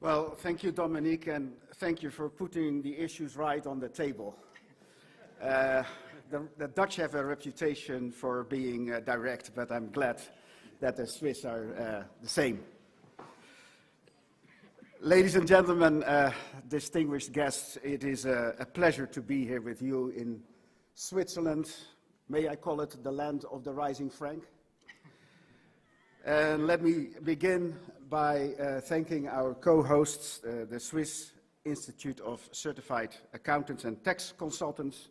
Well, thank you, Dominique, and thank you for putting the issues right on the table. The Dutch have a reputation for being direct, but I'm glad that the Swiss are the same. Ladies and gentlemen, distinguished guests, it is a pleasure to be here with you in Switzerland. May I call it the land of the rising franc? And let me begin by thanking our co-hosts, the Swiss Institute of Certified Accountants and Tax Consultants,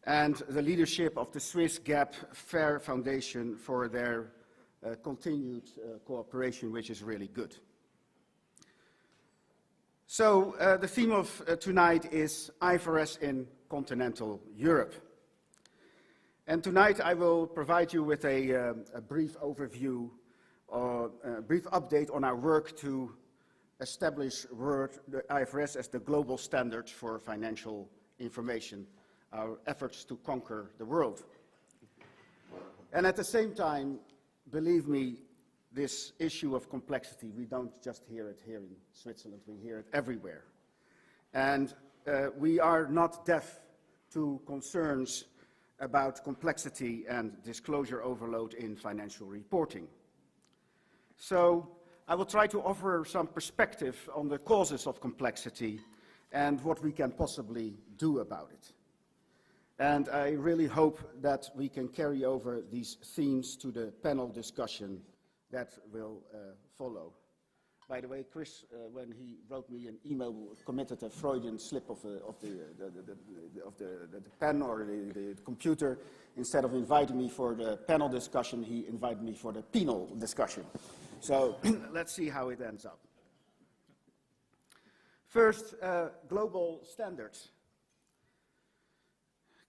and the leadership of the Swiss GAAP Fair Foundation for their continued cooperation, which is really good. So the theme of tonight is IFRS in continental Europe. And tonight I will provide you with a brief overview, or a brief update on our work to establish the IFRS as the global standard for financial information, our efforts to conquer the world. And at the same time, believe me, this issue of complexity, we don't just hear it here in Switzerland, we hear it everywhere. And we are not deaf to concerns about complexity and disclosure overload in financial reporting. So I will try to offer some perspective on the causes of complexity and what we can possibly do about it. And I really hope that we can carry over these themes to the panel discussion that will follow. By the way, Chris, when he wrote me an email, committed a Freudian slip of the pen or the computer. Instead of inviting me for the panel discussion, he invited me for the penal discussion. So let's see how it ends up. First, global standards.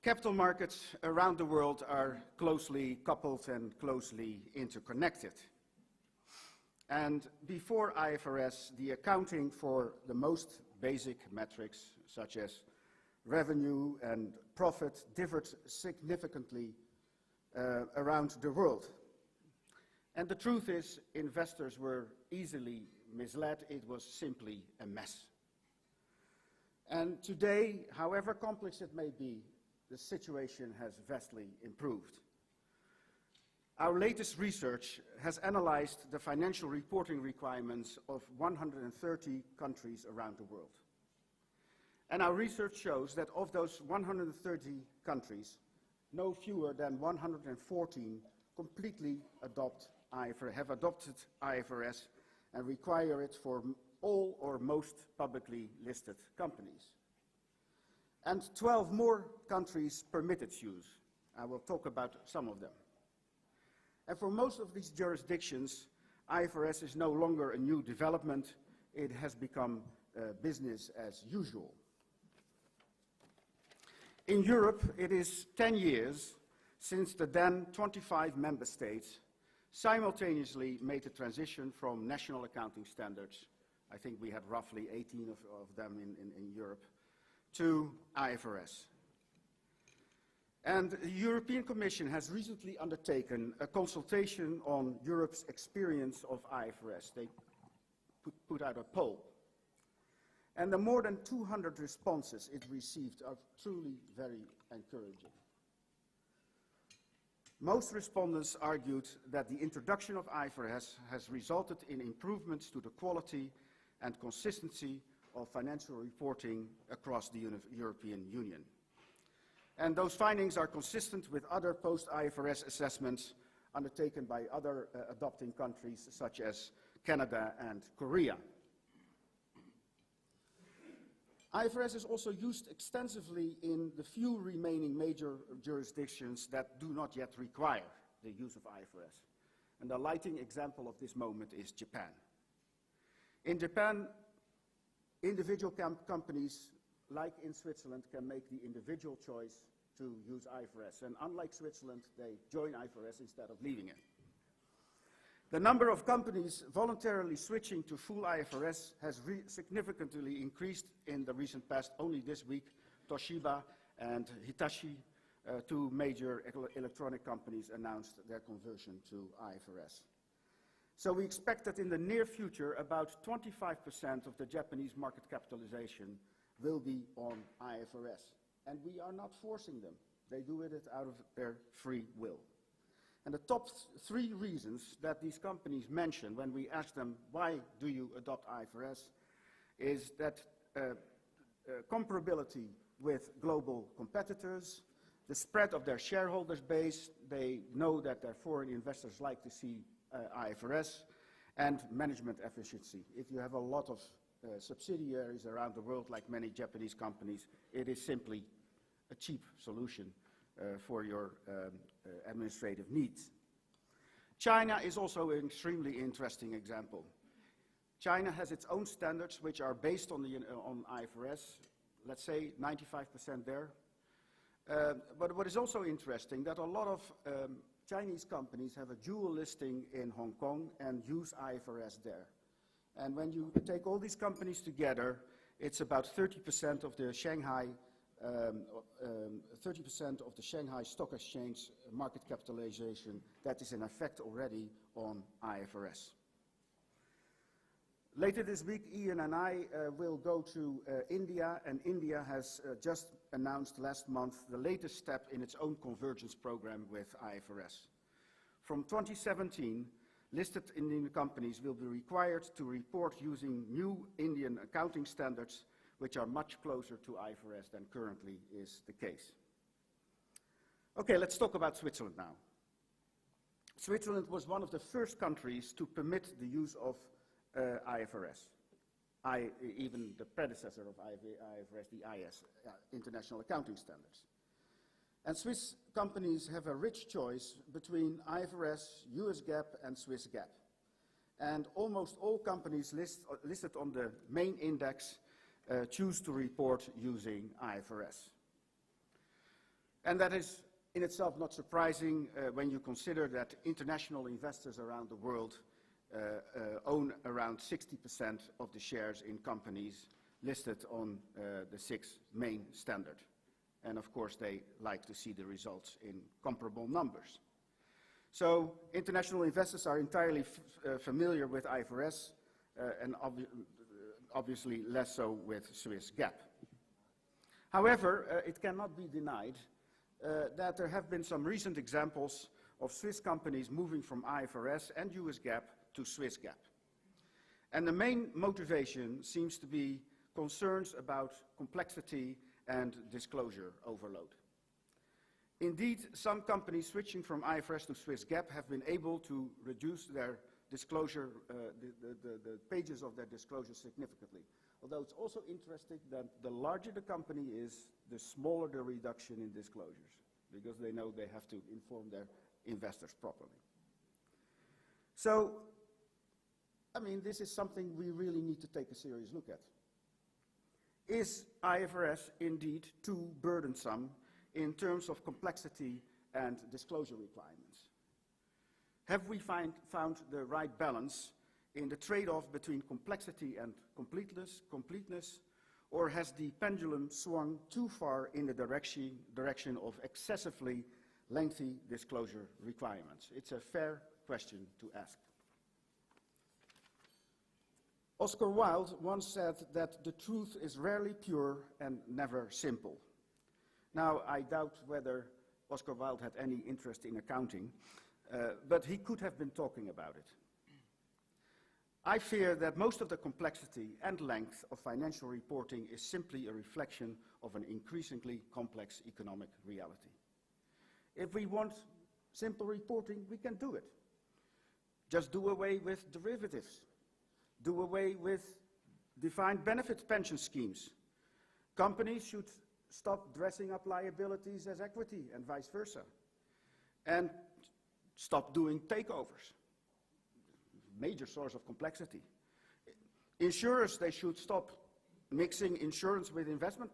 Capital markets around the world are closely coupled and closely interconnected. And before IFRS, the accounting for the most basic metrics, such as revenue and profit, differed significantly around the world. And the truth is, investors were easily misled. It was simply a mess. And today, however complex it may be, the situation has vastly improved. Our latest research has analyzed the financial reporting requirements of 130 countries around the world. And our research shows that of those 130 countries, no fewer than 114 completely have adopted IFRS and require it for all or most publicly listed companies. And 12 more countries permit its use. I will talk about some of them. And for most of these jurisdictions, IFRS is no longer a new development. It has become business as usual. In Europe, it is 10 years since the then 25 member states simultaneously made the transition from national accounting standards, I think we had roughly 18 of them in Europe, to IFRS. And the European Commission has recently undertaken a consultation on Europe's experience of IFRS. They put out a poll. And the more than 200 responses it received are truly very encouraging. Most respondents argued that the introduction of IFRS has resulted in improvements to the quality and consistency of financial reporting across the European Union. And those findings are consistent with other post-IFRS assessments undertaken by other adopting countries such as Canada and Korea. IFRS is also used extensively in the few remaining major jurisdictions that do not yet require the use of IFRS. And the lighting example of this moment is Japan. In Japan, individual companies, like in Switzerland, can make the individual choice to use IFRS. And unlike Switzerland, they join IFRS instead of leaving it. The number of companies voluntarily switching to full IFRS has significantly increased in the recent past. Only this week, Toshiba and Hitachi, two major electronic companies, announced their conversion to IFRS. So we expect that in the near future, about 25% of the Japanese market capitalization will be on IFRS. And we are not forcing them. They do it out of their free will. And the top three reasons that these companies mention when we ask them, why do you adopt IFRS, is that comparability with global competitors, the spread of their shareholders base, they know that their foreign investors like to see IFRS, and management efficiency. If you have a lot of subsidiaries around the world, like many Japanese companies, it is simply a cheap solution for your administrative needs. China is also an extremely interesting example. China has its own standards which are based on IFRS, let's say 95% there. But what is also interesting, that a lot of Chinese companies have a dual listing in Hong Kong and use IFRS there. And when you take all these companies together, it's about 30% of the Shanghai 30% of the Shanghai Stock Exchange market capitalization that is in effect already on IFRS. Later this week, Ian and I will go to India, and India has just announced last month the latest step in its own convergence program with IFRS. From 2017, listed Indian companies will be required to report using new Indian accounting standards which are much closer to IFRS than currently is the case. Okay, let's talk about Switzerland now. Switzerland was one of the first countries to permit the use of IFRS, even the predecessor of IFRS, the IS, International Accounting Standards. And Swiss companies have a rich choice between IFRS, US GAAP, and Swiss GAAP. And almost all companies listed on the main index choose to report using IFRS. And that is in itself not surprising when you consider that international investors around the world own around 60% of the shares in companies listed on the 6 main standard. And of course they like to see the results in comparable numbers. So international investors are entirely familiar with IFRS and obviously less so with Swiss GAAP. However, it cannot be denied that there have been some recent examples of Swiss companies moving from IFRS and US GAAP to Swiss GAAP. And the main motivation seems to be concerns about complexity and disclosure overload. Indeed, some companies switching from IFRS to Swiss GAAP have been able to reduce their disclosure, the pages of their disclosure significantly. Although it's also interesting that the larger the company is, the smaller the reduction in disclosures, because they know they have to inform their investors properly. So, I mean, this is something we really need to take a serious look at. Is IFRS indeed too burdensome in terms of complexity and disclosure requirements? Have we found the right balance in the trade-off between complexity and completeness, or has the pendulum swung too far in the direction of excessively lengthy disclosure requirements? It's a fair question to ask. Oscar Wilde once said that the truth is rarely pure and never simple. Now, I doubt whether Oscar Wilde had any interest in accounting, but he could have been talking about it. I fear that most of the complexity and length of financial reporting is simply a reflection of an increasingly complex economic reality. If we want simple reporting, we can do it. Just do away with derivatives. Do away with defined benefit pension schemes. Companies should stop dressing up liabilities as equity and vice versa. And stop doing takeovers. Major source of complexity. Insurers, they should stop mixing insurance with investment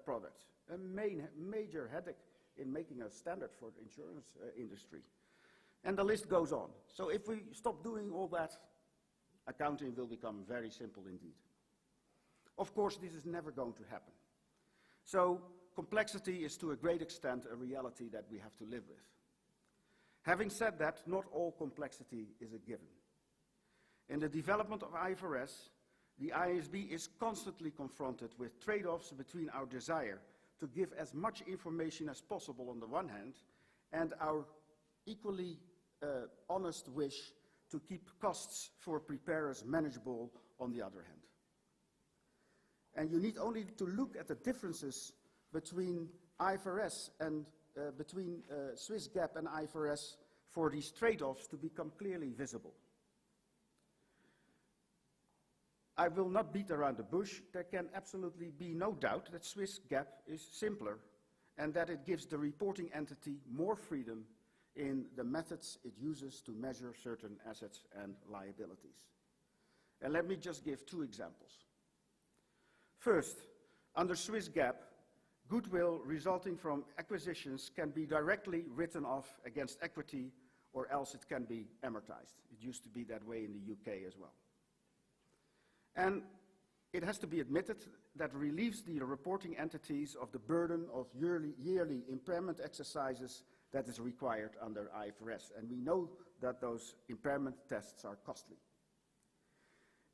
products. A major headache in making a standard for the insurance industry. And the list goes on. So if we stop doing all that, accounting will become very simple indeed. Of course, this is never going to happen. So complexity is to a great extent a reality that we have to live with. Having said that, not all complexity is a given. In the development of IFRS, the IASB is constantly confronted with trade-offs between our desire to give as much information as possible on the one hand, and our equally honest wish to keep costs for preparers manageable on the other hand. And you need only to look at the differences between IFRS and between Swiss GAAP and IFRS for these trade-offs to become clearly visible. I will not beat around the bush. There can absolutely be no doubt that Swiss GAAP is simpler and that it gives the reporting entity more freedom in the methods it uses to measure certain assets and liabilities. And let me just give two examples. First, under Swiss GAAP, goodwill resulting from acquisitions can be directly written off against equity, or else it can be amortized. It used to be that way in the UK as well. And it has to be admitted that relieves the reporting entities of the burden of yearly impairment exercises that is required under IFRS. And we know that those impairment tests are costly.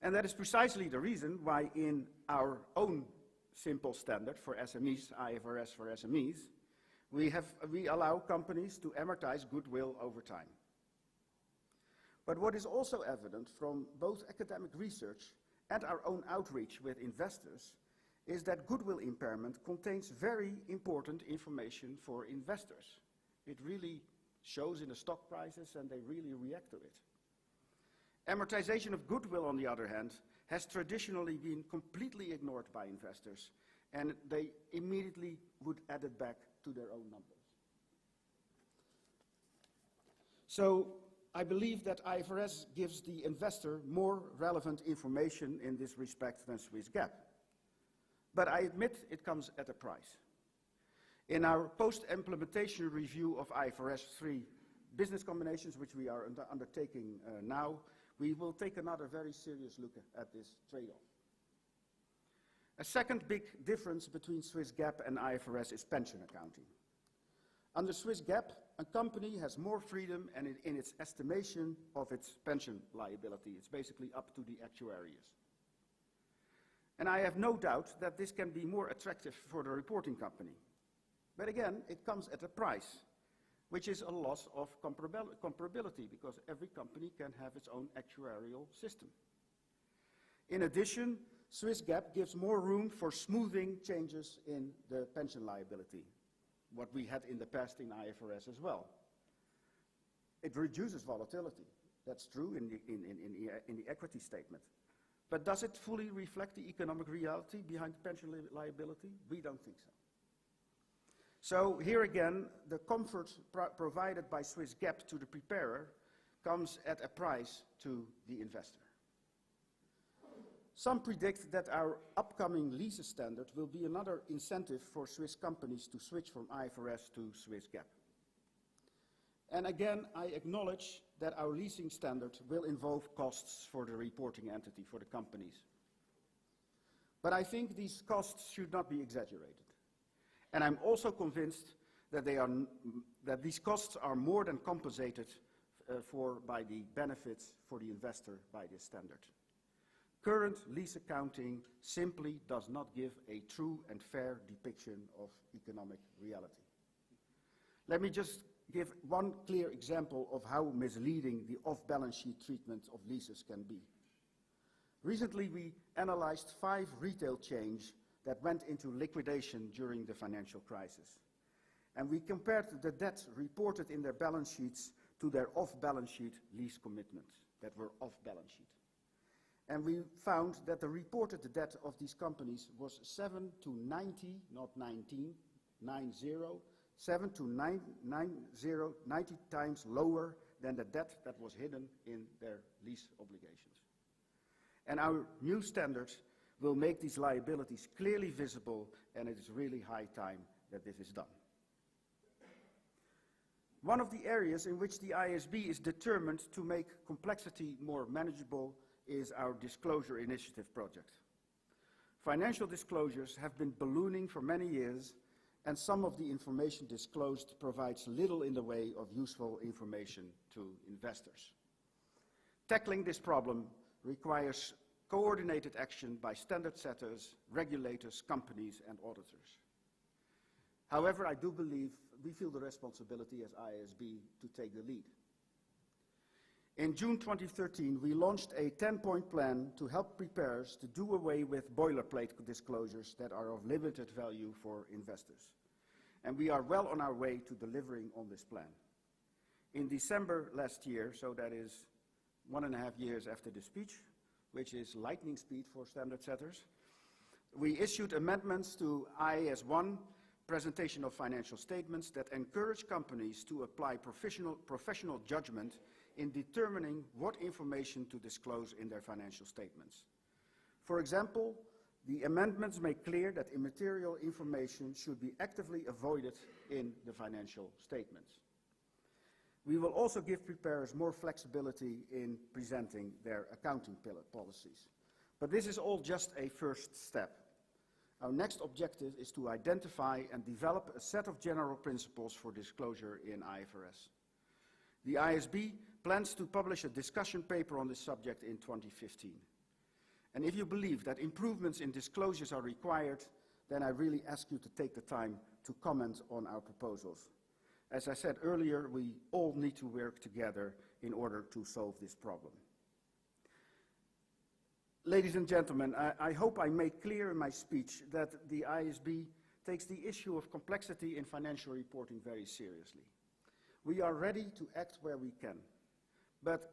And that is precisely the reason why in our own simple standard for SMEs, IFRS for SMEs, we allow companies to amortize goodwill over time. But what is also evident from both academic research and our own outreach with investors is that goodwill impairment contains very important information for investors. It really shows in the stock prices and they really react to it. Amortization of goodwill, on the other hand, has traditionally been completely ignored by investors, and they immediately would add it back to their own numbers. So I believe that IFRS gives the investor more relevant information in this respect than Swiss GAAP. But I admit it comes at a price. In our post-implementation review of IFRS 3 business combinations, which we are undertaking now, we will take another very serious look at this trade-off. A second big difference between Swiss GAAP and IFRS is pension accounting. Under Swiss GAAP, a company has more freedom in its estimation of its pension liability. It's basically up to the actuaries. And I have no doubt that this can be more attractive for the reporting company. But again, it comes at a price, which is a loss of comparability, because every company can have its own actuarial system. In addition, Swiss GAAP gives more room for smoothing changes in the pension liability, what we had in the past in IFRS as well. It reduces volatility. That's true in the equity statement. But does it fully reflect the economic reality behind the pension liability? We don't think so. So here again, the comfort provided by Swiss GAAP to the preparer comes at a price to the investor. Some predict that our upcoming leases standard will be another incentive for Swiss companies to switch from IFRS to Swiss GAAP. And again, I acknowledge that our leasing standard will involve costs for the reporting entity, for the companies. But I think these costs should not be exaggerated. And I'm also convinced that, that these costs are more than compensated for by the benefits for the investor by this standard. Current lease accounting simply does not give a true and fair depiction of economic reality. Let me just give one clear example of how misleading the off-balance sheet treatment of leases can be. Recently, we analyzed 5 retail chains that went into liquidation during the financial crisis. And we compared the debt reported in their balance sheets to their off-balance sheet lease commitments that were off-balance sheet. And we found that the reported debt of these companies was 7 to 90, not 19, 90, 7 to 90 times lower than the debt that was hidden in their lease obligations. And our new standards will make these liabilities clearly visible, and it is really high time that this is done. One of the areas in which the IASB is determined to make complexity more manageable is our disclosure initiative project. Financial disclosures have been ballooning for many years, and some of the information disclosed provides little in the way of useful information to investors. Tackling this problem requires coordinated action by standard setters, regulators, companies, and auditors. However, I do believe we feel the responsibility as IASB to take the lead. In June 2013, we launched a 10-point plan to help preparers to do away with boilerplate disclosures that are of limited value for investors. And we are well on our way to delivering on this plan. In December last year, so that is 1.5 years after the speech, which is lightning speed for standard setters, we issued amendments to IAS 1, presentation of financial statements, that encourage companies to apply professional judgment in determining what information to disclose in their financial statements. For example, the amendments make clear that immaterial information should be actively avoided in the financial statements. We will also give preparers more flexibility in presenting their accounting policies. But this is all just a first step. Our next objective is to identify and develop a set of general principles for disclosure in IFRS. The IASB plans to publish a discussion paper on this subject in 2015. And if you believe that improvements in disclosures are required, then I really ask you to take the time to comment on our proposals. As I said earlier, we all need to work together in order to solve this problem. Ladies and gentlemen, I hope I made clear in my speech that the IASB takes the issue of complexity in financial reporting very seriously. We are ready to act where we can, but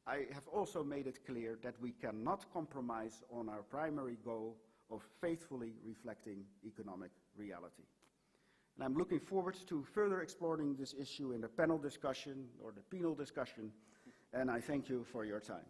I have also made it clear that we cannot compromise on our primary goal of faithfully reflecting economic reality. And I'm looking forward to further exploring this issue in the panel discussion or the penal discussion, and I thank you for your time.